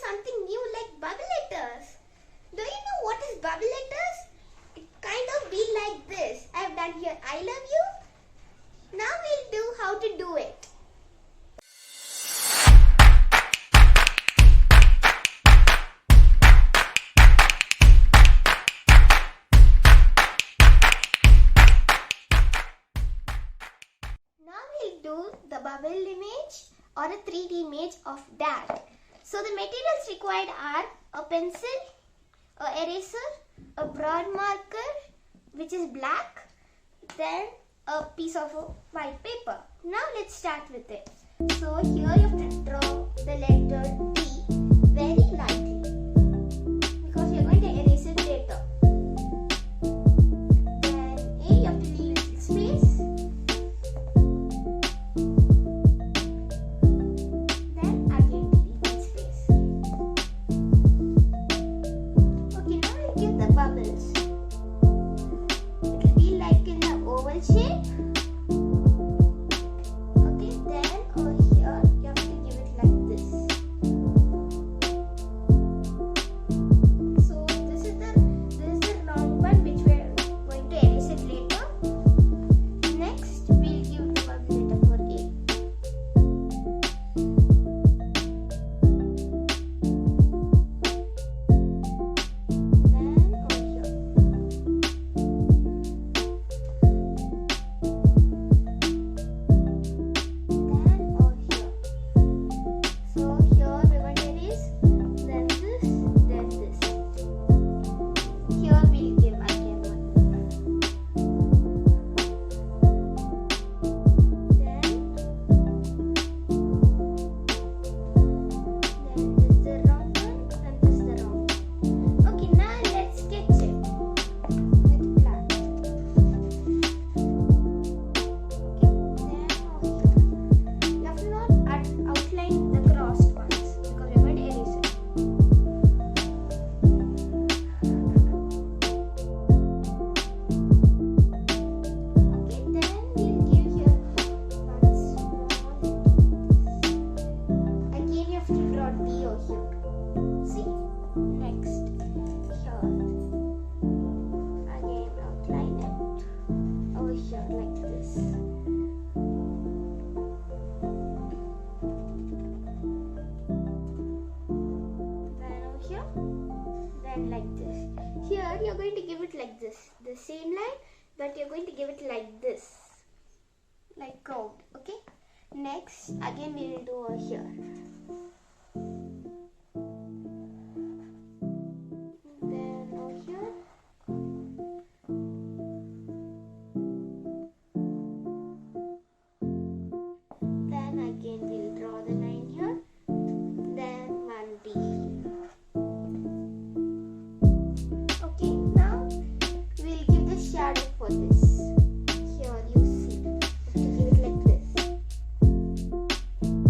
something new like bubble letters. Do you know what is bubble letters? It kind of be like this. I have done here I love you. Now we'll do how to do it. Now we'll do the bubble image or a 3D image of that. So the materials required are a pencil, a eraser, a brown marker which is black, then a piece of white paper. Now let's start with it. So here you have to draw the letter D very lightly because we are going to erase it later. Then A, you have to leave space. Bubbles. It will be like in the oval shape. Okay, then over here you have to give it like this. So this is the wrong one which we are going to erase it later. Next we'll give the bubble letter for A. Like this. Here you're going to give it like this, the same line, but you're going to give it like this, like curved. Okay. Next, again we will do over here. Then over here. Then again we'll draw the line here. Then one D. Shadow for this. Here you see. You have to give it like this.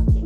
Okay.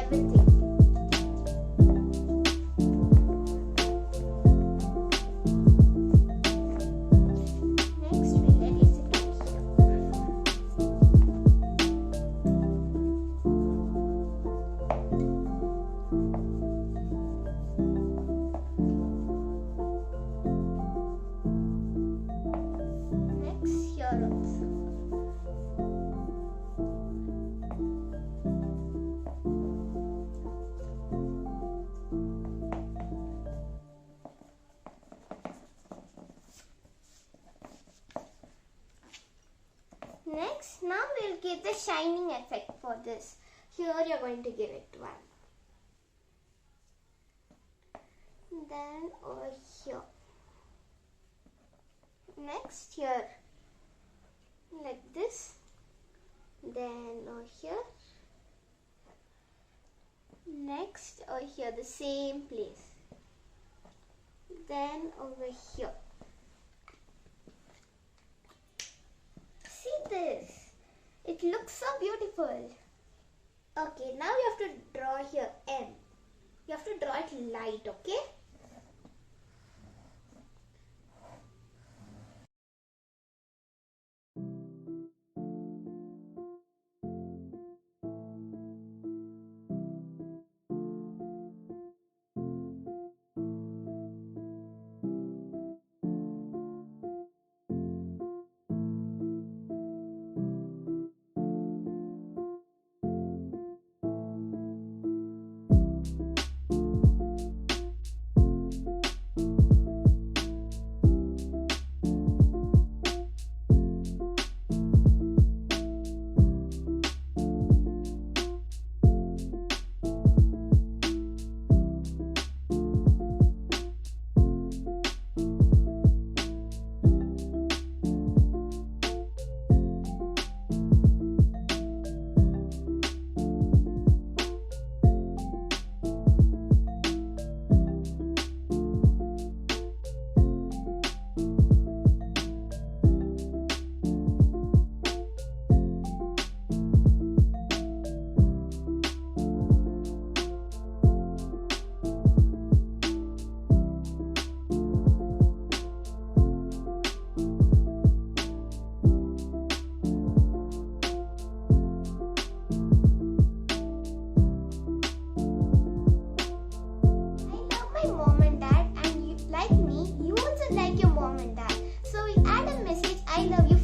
everything. Next we'll erase it out here. Next here also. Next, now we'll give the shining effect for this. Here you're going to give it one. Then over here. Next here. Like this. Then over here. Next over here, the same place. Then over here. See this? It looks so beautiful. Okay, now you have to draw here M. You have to draw it light, okay?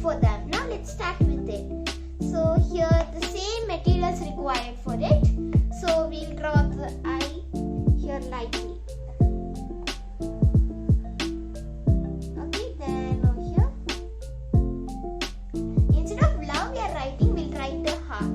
For them. Now let's start with it. So here the same materials required for it. So we'll draw the eye here lightly. Okay, then over here. Instead of love we are writing, we'll write a heart.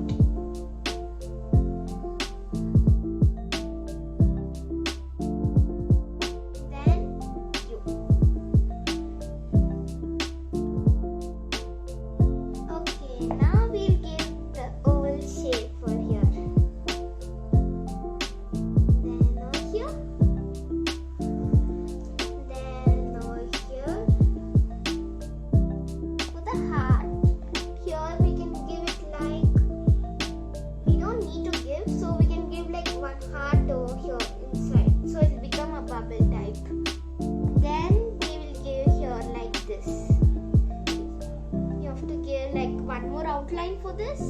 Outline for this,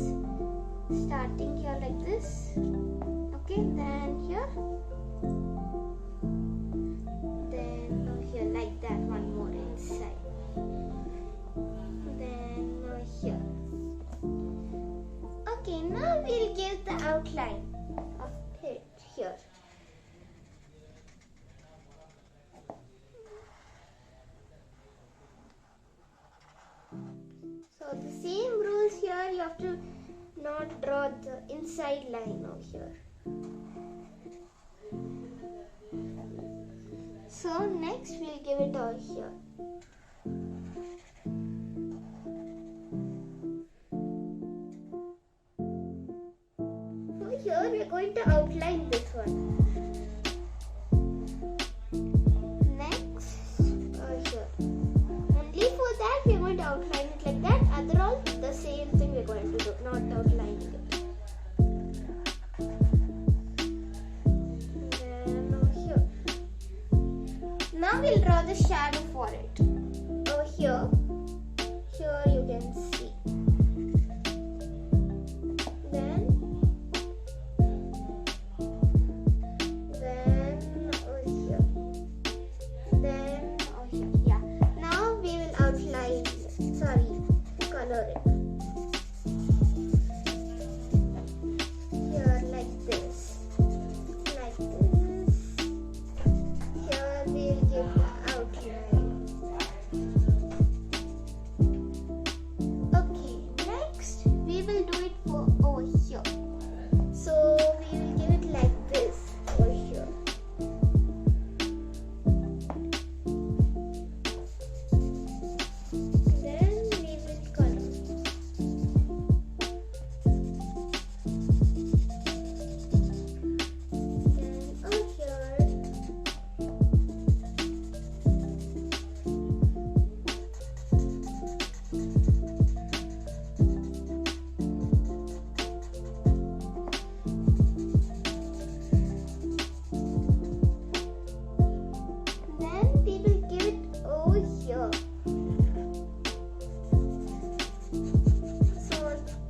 starting here like this. Okay, then here, then here like that, one more inside, then here. Okay, now we'll give the outline of it here. So the same rules here, you have to not draw the inside line over here. So next we'll give it all here. So here we are going to outline this one. Outline it like that. Other all the same thing we're going to do, not outlining it. Now we'll draw the shadow for it. Over here you can see. Then over here. Then over here. Yeah. Now we will outline. Color it. Here like this. Like this. Here we'll give the outline. Okay, next we will do it for over here. So we will give it like this over here. Then we will color. Then over here. Then we will give it over here. So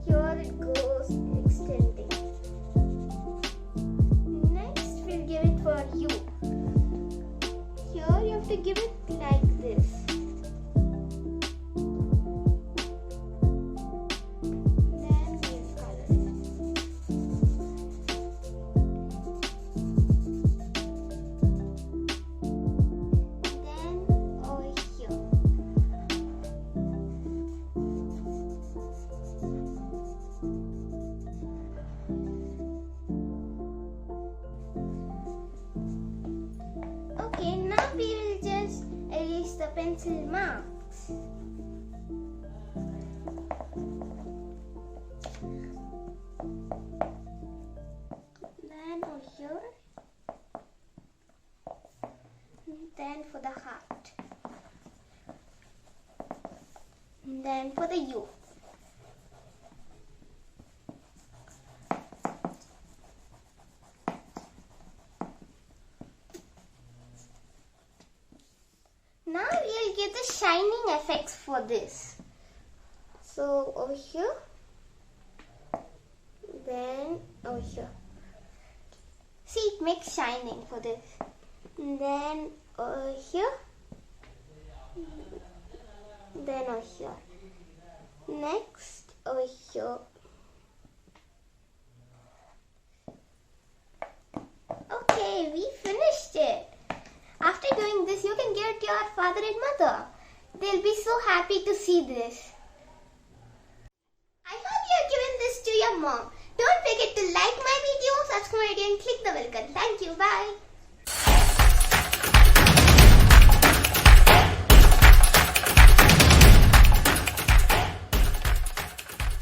here it goes extending. Next we'll give it for you. Here you have to give it like this. Then we'll color it. Then over here. Okay, now we will just erase the pencil marks. Then over here. Then for the heart. Then for the U. Now we'll give the shining effects for this. So over here, then over here. See, it makes shining for this. And then over here, then over here. Next over here. Okay, we finished it. After doing this, you can give it to your father and mother. They'll be so happy to see this. I hope you have given this to your mom. Don't forget to like my video, subscribe and click the bell icon. Thank you. Bye.